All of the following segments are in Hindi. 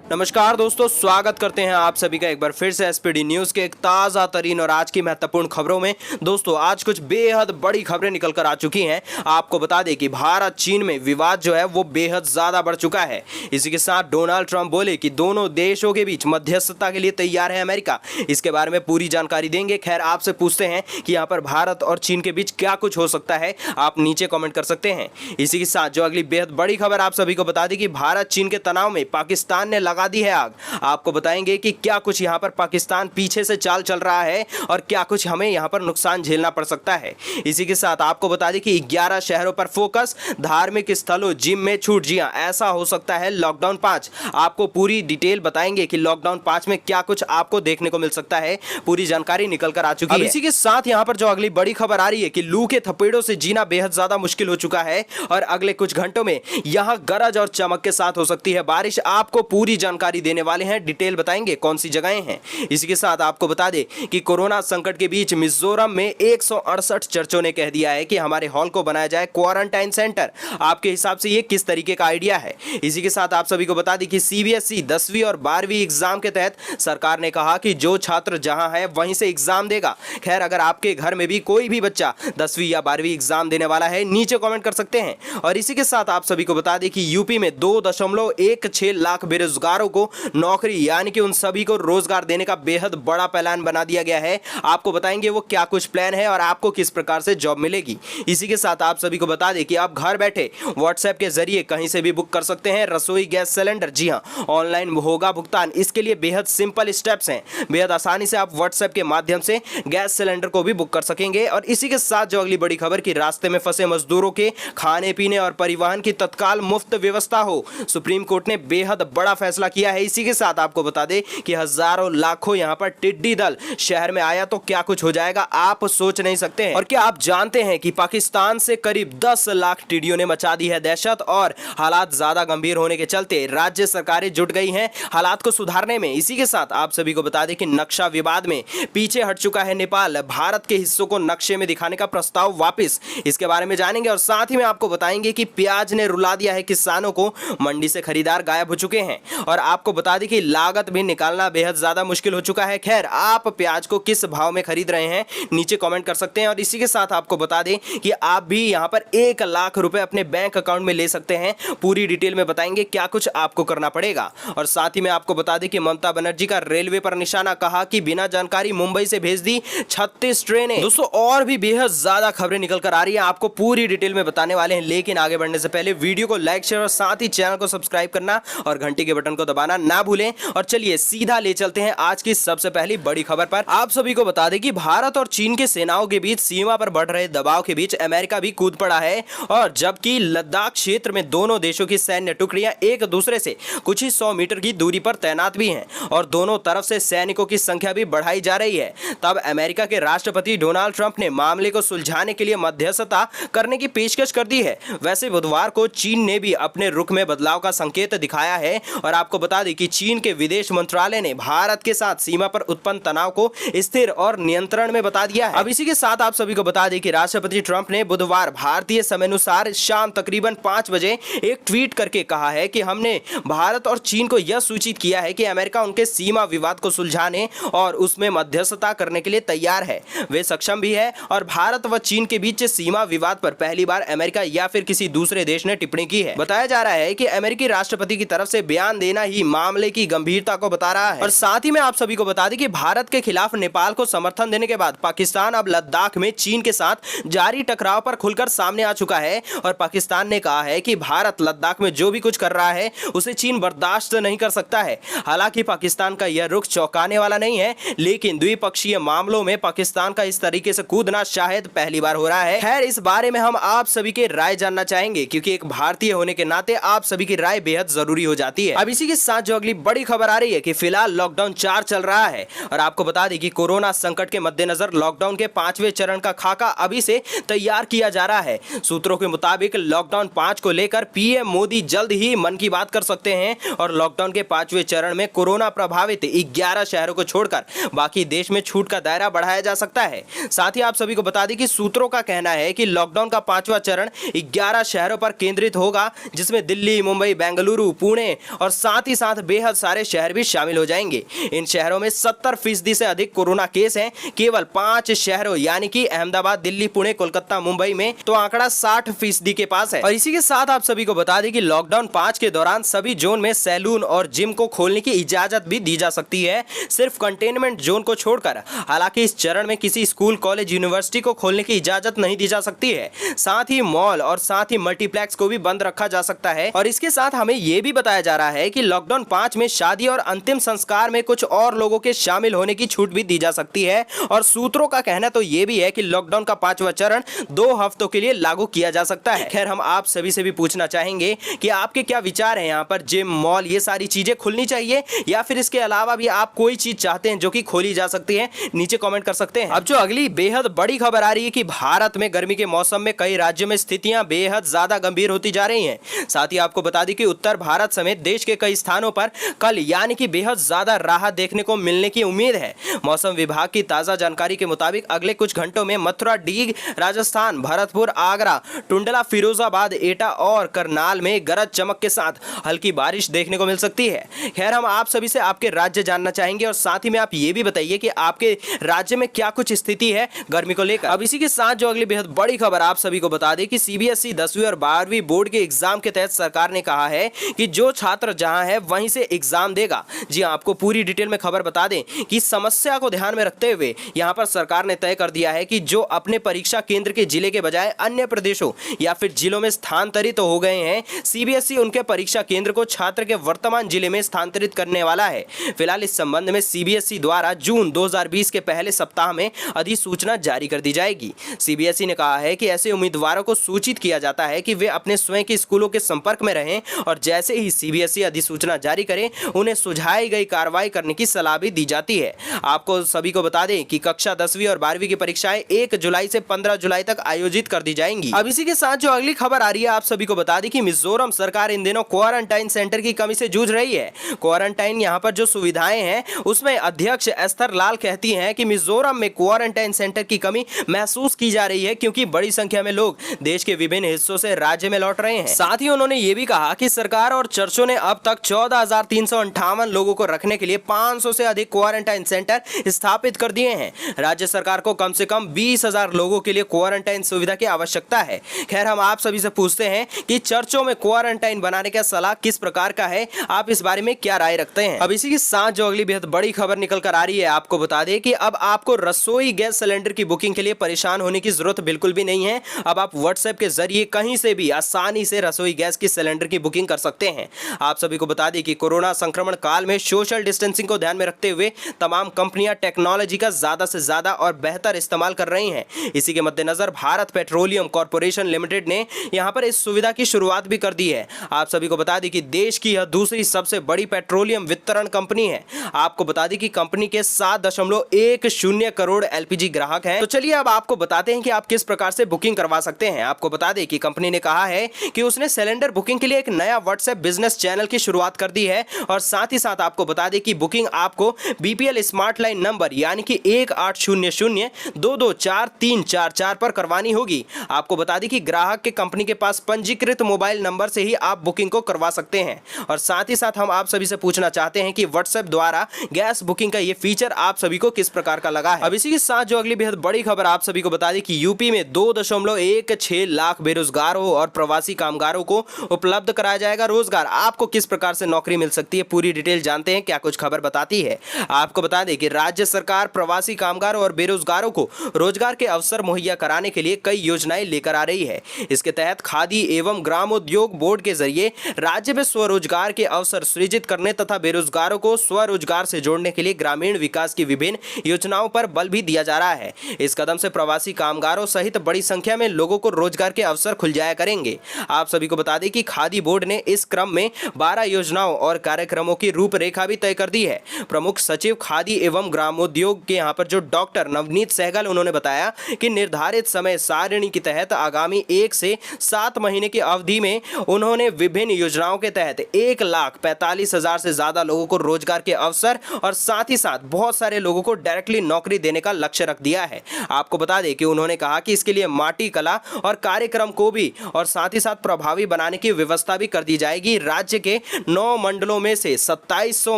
नमस्कार दोस्तों, स्वागत करते हैं आप सभी का एक बार फिर से एसपीडी न्यूज के एक ताज़ा तरीन और आज की महत्वपूर्ण खबरों में। दोस्तों, आज कुछ बेहद बड़ी खबरें निकल कर आ चुकी हैं। आपको बता दें कि भारत चीन में विवाद जो है वो बेहद ज़्यादा बढ़ चुका है। इसी के साथ डोनाल्ड ट्रंप बोले कि दोनों देशों के बीच मध्यस्थता के लिए तैयार है अमेरिका। इसके बारे में पूरी जानकारी देंगे। खैर, आपसे पूछते हैं कि यहाँ पर भारत और चीन के बीच क्या कुछ हो सकता है, आप नीचे कॉमेंट कर सकते हैं। इसी के साथ जो अगली बेहद बड़ी खबर आप सभी को बता दें कि भारत चीन के तनाव में पाकिस्तान ने लगा दी है आग। आपको बताएंगे कि क्या कुछ यहां पर पाकिस्तान पीछे से चाल चल रहा है और क्या कुछ हमें यहां पर नुकसान झेलना पड़ सकता है। इसी के साथ आपको बता दें कि 11 शहरों पर फोकस, धार्मिक स्थलों, जिम में छूट। जी हां, ऐसा हो सकता है लॉकडाउन 5। आपको पूरी डिटेल बताएंगे कि लॉकडाउन 5 में क्या कुछ आपको देखने को मिल सकता है। पूरी जानकारी निकल कर आ चुकी है। इसी के साथ यहां पर जो अगली बड़ी खबर आ रही है कि लू के थपेड़ों से जीना बेहद ज्यादा मुश्किल हो चुका है और अगले कुछ घंटों में यहां गरज और चमक के साथ हो सकती है बारिश। आपको पूरी जानकारी देने वाले हैं, डिटेल बताएंगे कौन सी जगहें हैं। इसी के साथ आपको बता दें कि कोरोना संकट के बीच मिजोरम में 168 चर्चों ने कह दिया है कि हमारे हॉल को बनाया जाए क्वारंटाइन सेंटर। आपके हिसाब से ये किस तरीके का आइडिया है। इसी के साथ आप सभी को बता दें कि सीबीएसई 10वीं और 12वीं एग्जाम के तहत सरकार ने कहा कि जो छात्र जहां है वहीं से एग्जाम देगा। खैर, अगर आपके घर में भी कोई भी बच्चा 10वीं या 12वीं एग्जाम देने वाला है, नीचे कमेंट कर सकते हैं। और इसी के साथ आप सभी को बता दें कि यूपी में 2.16 लाख बेरोजगारों को नौकरी यानी कि उन सभी को रोजगार देने का बेहद बड़ा प्लान बना दिया गया है। आपको बताएंगे वो क्या कुछ प्लान है और आपको किस प्रकार से जॉब मिलेगी। इसी के साथ आप सभी को बता दें कि आप घर बैठे व्हाट्सएप के जरिए कहीं से भी बुक कर सकते हैं रसोई गैस सिलेंडर। जी हां, ऑनलाइन होगा भुगतान। इसके लिए बेहद सिंपल स्टेप्स हैं। बेहद आसानी से आप व्हाट्सएप के माध्यम से गैस सिलेंडर को भी बुक कर सकेंगे। और इसी के साथ जो अगली बड़ी खबर की रास्ते में फंसे मजदूरों के खाने पीने और परिवहन की तत्काल मुफ्त व्यवस्था हो, सुप्रीम कोर्ट ने बेहद बड़ा फैसला किया है। इसी के साथ आपको बता दें कि हजारों लाखों यहां पर टिड्डी दल शहर में आया तो क्या कुछ हो जाएगा, आप सोच नहीं सकते हैं। और क्या आप जानते हैं कि पाकिस्तान से करीब 10 लाख टिड्डियों ने मचा दी है दहशत और हालात ज्यादा गंभीर होने के चलते राज्य सरकारें जुट गई हैं हालात को सुधारने में। इसी के साथ आप सभी को बता दें कि नक्शा विवाद में पीछे हट चुका है नेपाल। भारत के हिस्सों को नक्शे में दिखाने का प्रस्ताव वापस, इसके बारे में जानेंगे। और साथ ही में आपको बताएंगे कि प्याज ने रुला दिया है किसानों को, मंडी से खरीदार गायब हो चुके हैं। और आपको बता दें कि लागत भी निकालना बेहद ज्यादा मुश्किल हो चुका है। खैर, आप प्याज को किस भाव में खरीद रहे हैं, नीचे कमेंट कर सकते हैं। और इसी के साथ आपको बता दें कि आप भी यहां पर 1 लाख रुपए अपने बैंक अकाउंट में ले सकते हैं। पूरी डिटेल में बताएंगे क्या कुछ आपको करना पड़ेगा। और साथ ही में आपको बता दें कि ममता बनर्जी का रेलवे पर निशाना, कहा कि बिना जानकारी मुंबई से भेज दी 36 ट्रेनें। दोस्तों, और भी बेहद ज्यादा खबरें निकल कर आ रही है, आपको पूरी डिटेल में बताने वाले हैं। लेकिन आगे बढ़ने से पहले वीडियो को लाइक, शेयर और साथ ही चैनल को सब्सक्राइब करना और घंटी के बटन को दबाना ना भूलें। और चलिए सीधा ले चलते हैं आज की सबसे पहली बड़ी खबर पर। आप सभी को बता दें कि भारत और चीन के सेनाओं के बीच सीमा पर बढ़ रहे दबाव के बीच अमेरिका भी कूद पड़ा है। और जबकि लद्दाख क्षेत्र में दोनों देशों की सैन्य टुकड़ियां एक दूसरे से कुछ ही 100 मीटर की दूरी पर तैनात भी हैं और दोनों तरफ से सैनिकों की संख्या भी बढ़ाई जा रही है, तब अमेरिका के राष्ट्रपति डोनाल्ड ट्रंप ने मामले को सुलझाने के लिए मध्यस्थता करने की पेशकश कर दी है। वैसे बुधवार को चीन ने भी अपने रुख में बदलाव का संकेत दिखाया है। और आपको बता दें कि चीन के विदेश मंत्रालय ने भारत के साथ सीमा पर उत्पन्न तनाव को स्थिर और नियंत्रण में बता दिया है। अब इसी के साथ आप सभी को बता दें कि राष्ट्रपति ट्रंप ने बुधवार भारतीय समय अनुसार शाम तकरीबन 5 बजे एक ट्वीट करके कहा है कि हमने भारत और चीन को यह सूचित किया है कि अमेरिका उनके सीमा विवाद को सुलझाने और उसमें मध्यस्थता करने के लिए तैयार है। वे सक्षम भी है। और भारत व चीन के बीच सीमा विवाद पर पहली बार अमेरिका या फिर किसी दूसरे देश ने टिप्पणी की है। बताया जा रहा है कि अमेरिकी राष्ट्रपति की तरफ से बयान देना ही मामले की गंभीरता को बता रहा है। और साथ ही में आप सभी को बता दें कि भारत के खिलाफ नेपाल को समर्थन देने के बाद पाकिस्तान अब लद्दाख में चीन के साथ जारी टकराव पर खुलकर सामने आ चुका है। और पाकिस्तान ने कहा है कि भारत लद्दाख में जो भी कुछ कर रहा है उसे चीन बर्दाश्त नहीं कर सकता है। हालांकि पाकिस्तान का यह रुख चौंकाने वाला नहीं है, लेकिन द्विपक्षीय मामलों में पाकिस्तान का इस तरीके से कूदना शायद पहली बार हो रहा है। खैर, इस बारे में हम आप सभी की राय जानना चाहेंगे क्योंकि एक भारतीय होने के नाते आप सभी की राय बेहद जरूरी हो जाती है। अब इसी के साथ जो अगली बड़ी खबर आ रही है कि फिलहाल लॉकडाउन 4 चल रहा है। और आपको बता दें कि कोरोना संकट के मद्देनजर लॉकडाउन के 5वें चरण का खाका अभी से तैयार किया जा रहा है। सूत्रों के मुताबिक लॉकडाउन 5 को लेकर पीएम मोदी जल्द ही मन की बात कर सकते हैं और लॉकडाउन के 5वें चरण में कोरोना प्रभावित 11 शहरों को छोड़कर बाकी देश में छूट का दायरा बढ़ाया जा सकता है। साथ ही आप सभी को बता दें कि सूत्रों का कहना है कि लॉकडाउन का 5वां चरण 11 शहरों पर केंद्रित होगा, जिसमें दिल्ली, मुंबई, बेंगलुरु, पुणे और साथ साथ ही साथ बेहद सारे शहर भी शामिल हो जाएंगे। इन शहरों में 70% से अधिक कोरोना केस हैं। केवल 5 शहरों यानी कि अहमदाबाद, दिल्ली, पुणे, कोलकाता, मुंबई में तो आंकड़ा 60% के पास है। और इसी के साथ आप सभी को बता दें कि लॉकडाउन 5 के दौरान सभी जोन में सैलून और जिम को खोलने की इजाजत भी दी जा सकती है, सिर्फ कंटेनमेंट जोन को छोड़कर। हालांकि इस चरण में किसी स्कूल, कॉलेज, यूनिवर्सिटी को खोलने की इजाजत नहीं दी जा सकती है। साथ ही मॉल और साथ ही मल्टीप्लेक्स को भी बंद रखा जा सकता है। और इसके साथ हमें यह भी बताया जा रहा है कि लॉकडाउन 5 में शादी और अंतिम संस्कार में कुछ और लोगों के शामिल होने की छूट भी दी जा सकती है। और सूत्रों का कहना तो यह भी है कि लॉकडाउन का 5वां चरण 2 हफ्तों के लिए लागू किया जा सकता है। खैर, हम आप सभी से भी पूछना चाहेंगे कि आपके क्या विचार हैं यहाँ पर। जिम, मॉल, ये सारी चीजें खुलनी चाहिए या फिर इसके अलावा भी आप कोई चीज चाहते हैं जो कि खोली जा सकती है? नीचे कमेंट कर सकते हैं। अब जो अगली बेहद बड़ी खबर आ रही है कि भारत में गर्मी के मौसम में कई राज्यों में स्थितियां बेहद ज्यादा गंभीर होती जा रही हैं। साथ ही आपको बता दें कि उत्तर भारत समेत देश के कई स्थानों पर कल यानी कि बेहद ज्यादा राहत देखने को मिलने की उम्मीद है। मौसम विभाग की ताजा जानकारी के मुताबिक अगले कुछ घंटों में मथुरा, डीग, राजस्थान, भरतपुर, आगरा, टुंडला, फिरोजाबाद, एटा और करनाल में गरज चमक के साथ हल्की बारिश देखने को मिल सकती है। खैर, हम आप सभी से आपके राज्य जानना चाहेंगे और साथ ही में आप ये भी बताइए कि आपके राज्य में क्या कुछ स्थिति है गर्मी को लेकर। अब इसी के साथ जो अगली बेहद बड़ी खबर आप सभी को बता दें कि सीबीएसई 10वीं और 12वीं बोर्ड के एग्जाम के तहत सरकार ने कहा है कि जो छात्र जहां है वहीं से एग्जाम देगा। जी हां, आपको पूरी डिटेल में खबर बता दें कि समस्या को ध्यान में रखते हुए यहां पर सरकार ने तय कर दिया है कि जो अपने परीक्षा केंद्र के जिले के बजाय अन्य प्रदेशों या फिर जिलों में स्थानांतरित हो गए हैं, सीबीएसई उनके परीक्षा केंद्र को छात्र के वर्तमान जिले में स्थानांतरित करने वाला है। फिलहाल इस संबंध में सीबीएसई द्वारा जून 2020 के पहले सप्ताह में अधिसूचना जारी कर दी जाएगी। सीबीएसई ने कहा है कि ऐसे उम्मीदवारों को सूचित किया जाता है कि वे अपने स्वयं के स्कूलों के संपर्क में रहें और जैसे ही सीबीएसई अधिसूचना जारी करे उन्हें सुझाई गई कार्रवाई करने की सलाह भी दी जाती है। आपको सभी को बता दें कि कक्षा 10वीं और 12वीं की परीक्षाएं 1 जुलाई से 15 जुलाई तक आयोजित कर दी जाएंगी। अब इसी के साथ जो अगली खबर आ रही है आप सभी को बता दें कि मिजोरम सरकार इन दिनों क्वारंटाइन सेंटर की कमी से जूझ रही है। क्वारंटाइन यहाँ पर जो सुविधाएं हैं उसमें अध्यक्ष एस्थर लाल कहती हैं कि मिजोरम में क्वारंटाइन सेंटर की कमी महसूस की जा रही है क्योंकि बड़ी संख्या में लोग देश के विभिन्न हिस्सों से राज्य में लौट रहे हैं। साथ ही उन्होंने ये भी कहा कि सरकार और चर्चों ने अब तक 14,358 लोगों को रखने के लिए 500 से अधिक क्वारंटाइन सेंटर स्थापित कर दिए हैं। राज्य सरकार को कम से कम 20,000 लोगों के लिए क्वारंटाइन सुविधा की आवश्यकता है। खैर, हम आप सभी से पूछते हैं कि चर्चों में क्वारंटाइन बनाने का सलाह किस प्रकार का है, आप इस बारे में क्या राय रखते हैं? अब इसी के साथ जो अगली बेहद बड़ी खबर निकल कर आ रही है आपको बता दें कि अब आपको रसोई गैस सिलेंडर की बुकिंग के लिए परेशान होने की जरूरत बिल्कुल भी नहीं है। अब आप व्हाट्सएप के जरिए कहीं से भी आसानी से रसोई गैस की सिलेंडर की बुकिंग कर सकते हैं। आप सभी को बता दें कि कोरोना संक्रमण काल में सोशल डिस्टेंसिंग को ध्यान में रखते हुए तमाम कंपनियां टेक्नोलॉजी का ज्यादा से ज्यादा और बेहतर इस्तेमाल कर रही हैं। इसी के मद्देनजर भारत पेट्रोलियम कॉर्पोरेशन लिमिटेड ने यहां पर इस सुविधा की शुरुआत भी कर दी है। आप सभी को बता दें कि देश की यह दूसरी सबसे बड़ी पेट्रोलियम वितरण कंपनी है। आपको बता दें कि कंपनी के 7.10 करोड़ एलपीजी ग्राहक हैं। तो चलिए अब आपको बताते हैं कि आप किस प्रकार से बुकिंग करवा सकते हैं। आपको बता दें कि कंपनी ने कहा है कि उसने सिलेंडर बुकिंग के लिए एक नया व्हाट्सएप बिजनेस चैनल की शुरुआत कर दी है और साथ ही साथ आपको बता दें कि बुकिंग आपको बीपीएल स्मार्ट लाइन नंबर यानी कि 1800-224-344 पर करवानी होगी। आपको बता दें कि ग्राहक के कंपनी के पास पंजीकृत मोबाइल नंबर से ही आप बुकिंग को करवा सकते हैं। और साथ ही साथ हम आप सभी से पूछना चाहते हैं कि व्हाट्सएप द्वारा गैस बुकिंग का ये फीचर आप सभी को किस प्रकार का लगा है। अब इसी के साथ जो अगली बेहद बड़ी खबर आप सभी को बता दें कि यूपी में 2.16 लाख बेरोजगारों और प्रवासी कामगारों को उपलब्ध कराया जाएगा रोजगार। आपको किस प्रकार से नौकरी मिल सकती है, पूरी डिटेल जानते हैं क्या कुछ खबर बताती है। आपको बता दें कि राज्य सरकार प्रवासी कामगारों और बेरोजगारों को रोजगार के अवसर मुहैया कराने के लिए कई योजनाएं लेकर आ रही है। इसके तहत खादी एवं ग्रामोद्योग बोर्ड के जरिए राज्य में स्वरोजगार के अवसर सृजित करने तथा बेरोजगारों को स्वरोजगार से जोड़ने के लिए ग्रामीण विकास की विभिन्न योजनाओं पर बल भी दिया जा रहा है। इस कदम से प्रवासी कामगारों सहित बड़ी संख्या में लोगों को रोजगार के अवसर खुल जाया करेंगे। आप सभी को बता दें कि खादी बोर्ड ने इस क्रम में 12 योजनाओं और कार्यक्रमों की रूपरेखा भी तय कर दी है। प्रमुख सचिव खादी एवं ग्रामोद्योग के यहाँ पर जो डॉक्टर नवनीत सहगल उन्होंने बताया कि निर्धारित समय सारिणी के तहत आगामी 1 से 7 महीने की अवधि में उन्होंने विभिन्न योजनाओं के तहत 1,45,000 से ज्यादा लोगों को रोजगार के अवसर और साथ ही साथ बहुत सारे लोगों को डायरेक्टली नौकरी देने का लक्ष्य रख दिया है। आपको बता दें कि उन्होंने कहा कि इसके लिए माटी कला और कार्यक्रम को भी और साथ ही साथ प्रभावी बनाने की व्यवस्था भी कर दी जाएगी। राज्य के 9 मंडलों में से 2700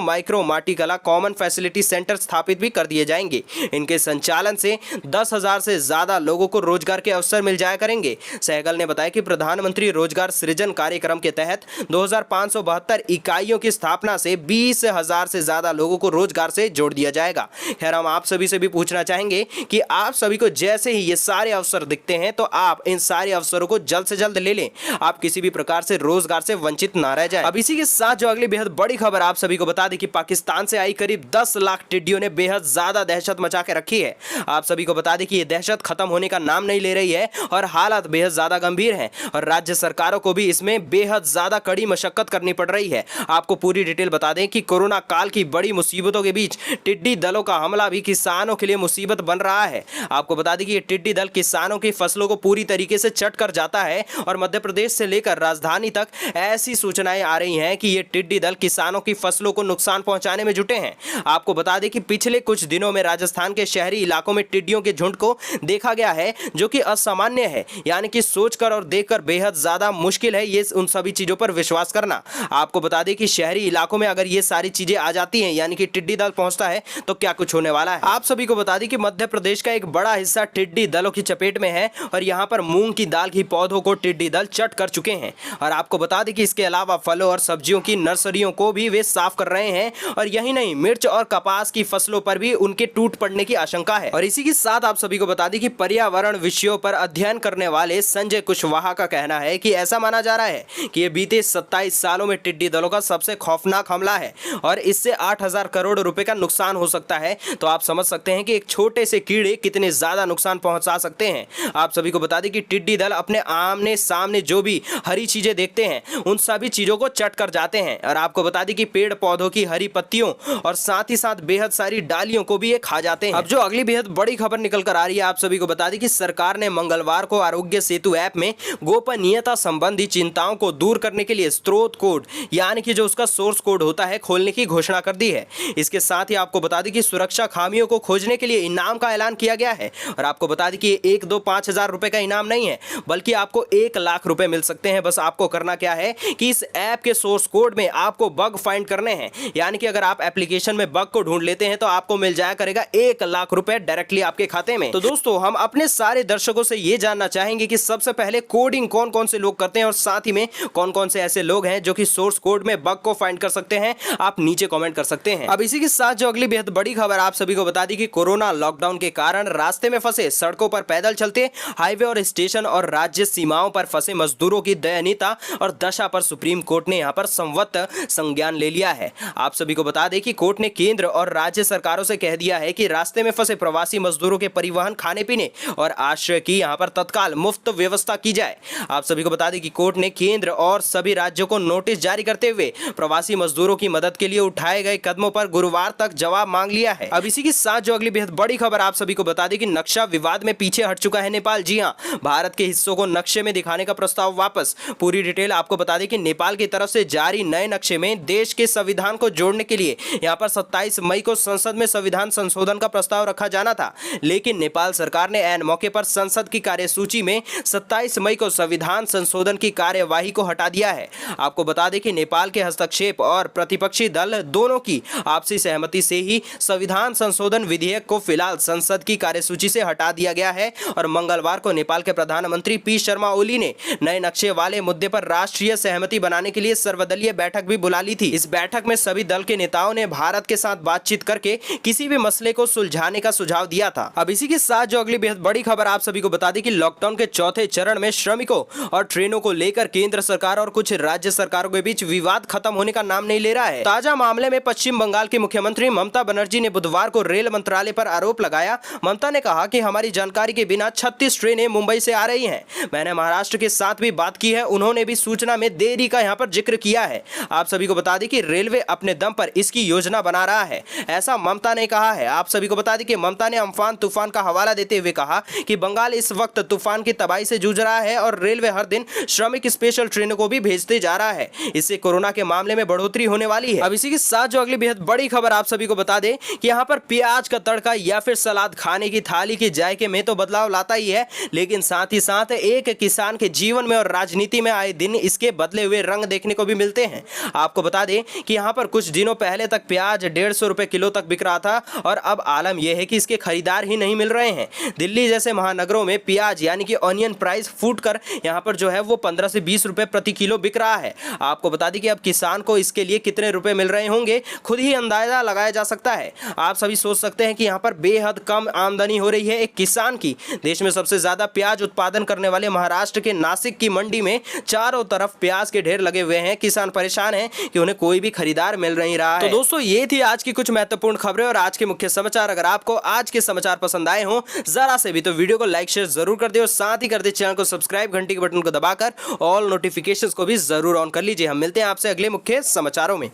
माइक्रो माटी कला कॉमन फैसिलिटी सेंटर स्थापित भी कर दिए जाएंगे। इनके संचालन से 10,000 से ज्यादा लोगों को रोजगार के अवसर मिल जाया करेंगे। सहगल ने बताया कि प्रधानमंत्री रोजगार सृजन कार्यक्रम के तहत 2572 इकाइयों की स्थापना से 20,000 से ज्यादा लोगों को रोजगार से जोड़ दिया जाएगा। खैर, हम आप सभी से भी पूछना चाहेंगे कि आप सभी को जैसे ही ये सारे अवसर दिखते हैं तो आप इन सारे अवसरों को जल्द से जल्द ले लें, आप किसी भी प्रकार से रोजगार से वंचित ना रह जाए। अब इसी के साथ जो अगली बेहद बड़ी खबर आप सभी को बता दें कि पाकिस्तान से आई करीब 10 लाख टिड्डियों ने बेहद ज्यादा दहशत मचा के रखी है। आप सभी को बता दें कि ये दहशत खत्म होने का नाम नहीं ले रही है और हालात बेहद ज्यादा गंभीर हैं और राज्य सरकारों को भी इसमें बेहद ज्यादा कड़ी मशक्कत करनी पड़ रही है। आपको पूरी डिटेल बता दें कि कोरोना काल की बड़ी मुसीबतों के बीच टिड्डी दलों का हमला भी किसानों के लिए मुसीबत बन रहा है। आपको बता दें कि ये टिड्डी दल किसानों की फसलों को पूरी तरीके से चट कर जाता है और मध्य प्रदेश से लेकर राजधानी तक ऐसी सूचनाएं आ रही हैं कि ये टिड्डी दल किसानों की फसलों को नुकसान पहुंचाने में जुटे हैं। आपको बता दें कि पिछले कुछ दिनों में राजस्थान के शहरी इलाकों में टिड्डियों के झुंड को देखा गया है, जो कि असामान्य है, यानी कि सोचकर और देखकर बेहद ज्यादा मुश्किल है ये उन सभी चीजों पर विश्वास करना। आपको बता दें कि शहरी इलाकों में अगर ये सारी चीजें आ जाती हैं, यानी कि टिड्डी दल पहुंचता है, तो क्या कुछ होने वाला है। आप सभी को बता दें कि मध्य प्रदेश का एक बड़ा हिस्सा टिड्डी दलों की चपेट में है और यहां पर मूंग की दाल की पौधों को टिड्डी दल चट कर चुके हैं। और आपको बता दें कि इसके अलावा फलों और सब्जियों की नर्सरियों को भी वे साफ कर रहे हैं और यही नहीं, मिर्च और कपास की फसलों पर भी उनके टूट पड़ने की आशंका है। और इसी के साथ आप सभी को बता दें कि पर्यावरण विषयों पर अध्ययन करने वाले संजय कुशवाहा का कहना है कि ऐसा माना जा रहा है कि ये बीते 27 सालों में टिड्डी दलों का सबसे खौफनाक हमला है और इससे 8,000 करोड़ रुपए का नुकसान हो सकता है। तो आप समझ सकते हैं कि एक छोटे से कीड़े कितने ज्यादा नुकसान पहुंचा सकते हैं। आप सभी को बता दें कि टिड्डी दल अपने आमने सामने जो भी हरी चीजें देखते हैं उन सभी चीजों को चट कर जाते हैं और आपको बता दें कि पेड़ पौधों की हरी पत्तियों और साथ ही साथ बेहद सारी डालियों को भी ये खा जाते हैं। अब जो अगली बेहद बड़ी खबर निकल कर आ रही है, आप सभी को बता दें कि सरकार ने मंगलवार को आरोग्य सेतु ऐप में गोपनीयता संबंधी चिंताओं को दूर करने के लिए स्रोत कोड, यानी कि जो उसका सोर्स कोड होता है, खोलने की घोषणा कर दी है। इसके साथ ही आपको बता दें कि सुरक्षा खामियों को खोजने के लिए इनाम का ऐलान किया गया है और आपको बता दें कि 1, 2, 5,000 रुपए का इनाम नहीं है, बल्कि आपको 1 लाख रुपए मिल सकते हैं। बस आपको करना क्या है कि इस ऐप के सोर्स कोड में आपको बग फाइंड करने हैं, यानी कि अगर आप एप्लीकेशन में बग को ढूंढ लेते हैं तो आपको मिल जाया करेगा 1 लाख रुपए डायरेक्टली आपके खाते में। तो दोस्तों, हम अपने सारे दर्शकों से यह जानना चाहेंगे कि सबसे पहले कोडिंग कौन कौन से लोग करते हैं और साथ ही में कौन कौन से ऐसे लोग हैं जो कि सोर्स कोड में बग को फाइंड कर सकते हैं। आप नीचे कमेंट कर सकते हैं। अब इसी के साथ जो अगली बेहद बड़ी खबर आप सभी को बता दी कि कोरोना लॉकडाउन के कारण रास्ते में फंसे, सड़कों पर पैदल चलते, हाईवे और स्टेशन और राज्य सीमाओं पर फंसे मजदूरों की दयनीयता और दशा पर सुप्रीम कोर्ट ने यहां पर संवत संज्ञान ले लिया है। आप सभी को बता दें कि कोर्ट ने केंद्र और राज्य सरकारों से कह दिया है कि रास्ते में फंसे प्रवासी मजदूरों के परिवहन, खाने पीने और आश्रय की यहां पर तत्काल मुफ्त व्यवस्था की जाए। आप सभी को बता दें कि कोर्ट ने केंद्र और सभी राज्यों को नोटिस जारी करते हुए प्रवासी मजदूरों की मदद के लिए उठाए गए कदमों पर गुरुवार तक जवाब मांग लिया है। अब इसी के साथ जो अगली बेहद बड़ी खबर आप सभी को बता दें कि नक्शा विवाद में पीछे हट चुका है नेपाल। जी हां, भारत के हिस्सों को नक्शे में दिखाने का प्रस्ताव वापस। पूरी डिटेल आपको बता दें कि नेपाल की तरफ से जारी नए नक्शे में देश के संविधान को जोड़ने के लिए यहां पर 27 मई को संसद में संविधान संशोधन का प्रस्ताव रखा जाना था, लेकिन नेपाल सरकार ने ऐन मौके पर संसद की कार्यसूची में 27 मई को संविधान संशोधन की कार्यवाही को हटा दिया है। आपको बता दें कि नेपाल के हस्तक्षेप और प्रतिपक्षी दल दोनों की आपसी सहमति से ही संविधान संशोधन विधेयक को फिलहाल संसद की कार्यसूची से हटा दिया गया है और मंगलवार को नेपाल के प्रधानमंत्री पी शर्मा ओली ने नए नक्शे वाले मुद्दे पर राष्ट्रीय सहमति बनाने के लिए सर्वदलीय बैठक भी बुला ली थी। इस बैठक में सभी दल के नेताओं ने भारत के साथ बातचीत करके किसी भी मसले को सुलझाने का सुझाव दिया था। अब इसी के साथ जो अगली बेहद बड़ी खबर आप सभी को बता दें कि लॉकडाउन के चौथे चरण में श्रमिकों और ट्रेनों को लेकर केंद्र सरकार और कुछ राज्य सरकारों के बीच विवाद खत्म होने का नाम नहीं ले रहा है। ताजा मामले में पश्चिम बंगाल की मुख्यमंत्री ममता बनर्जी ने बुधवार को रेल मंत्रालय पर आरोप लगाया। ममता ने कहा कि हमारी जानकारी के बिना 36 ट्रेनें मुंबई से आ रही हैं। मैंने महाराष्ट्र के साथ भी बात की है, उन्होंने भी सूचना में देरी का यहाँ पर जिक्र किया है। आप सभी को बता दें कि रेलवे अपने दम पर इसकी योजना बना रहा है, ऐसा ममता ने कहा है। आप सभी को बता दें कि ममता ने अम्फान तूफान का हवाला देते हुए कहा कि बंगाल इस वक्त तूफान की तबाही से जूझ रहा है और रेलवे हर दिन श्रमिक स्पेशल ट्रेनों को भी भेजते जा रहा है। इससे कोरोना के मामले में बढ़ोतरी होने वाली है। अब इसी के साथ जो अगली बेहद बड़ी खबर आप सभी को बता दें कि यहाँ पर प्याज का तड़का या फिर सलाद खाने की थाली के जायके में तो बदलाव लाता ही है, लेकिन साथ ही साथ एक किसान के जीवन में और राजनीति में आए दिन इसके बदले हुए रंग देखने को भी मिलते मिलते हैं। आपको बता दें कि यहाँ पर कुछ दिनों पहले तक प्याज 150 रुपए किलो तक बिक रहा था और अब आलम यह है कि इसके खरीदार ही नहीं मिल रहे हैं। दिल्ली जैसे महानगरों में प्याज यानी कि ऑनियन प्राइस फूट कर यहाँ पर जो है वो 15 से 20 रुपए प्रति किलो बिक रहा है। आपको बता दें कि अब किसान को इसके लिए कितने रुपए मिल रहे होंगे खुद ही अंदाजा लगाया जा सकता है। आप सभी सोच सकते हैं कि यहाँ पर बेहद कम आमदनी हो रही है एक किसान की। देश में सबसे ज्यादा प्याज उत्पादन करने वाले महाराष्ट्र के नासिक की मंडी में चारों तरफ प्याज के ढेर लगे हुए हैं। किसान परेशान हैं कि उन्हें कोई भी खरीदार मिल नहीं रहा है। तो दोस्तों ये थी आज की कुछ महत्वपूर्ण खबरें और आज के मुख्य समाचार। अगर आपको आज के समाचार पसंद आए हो जरा से भी तो वीडियो को लाइक शेयर जरूर कर दे और साथ ही कर दे चैनल को सब्सक्राइब, घंटी के बटन को दबाकर ऑल नोटिफिकेशंस को भी जरूर ऑन कर लीजिए। हम मिलते हैं आपसे अगले मुख्य समाचारों में।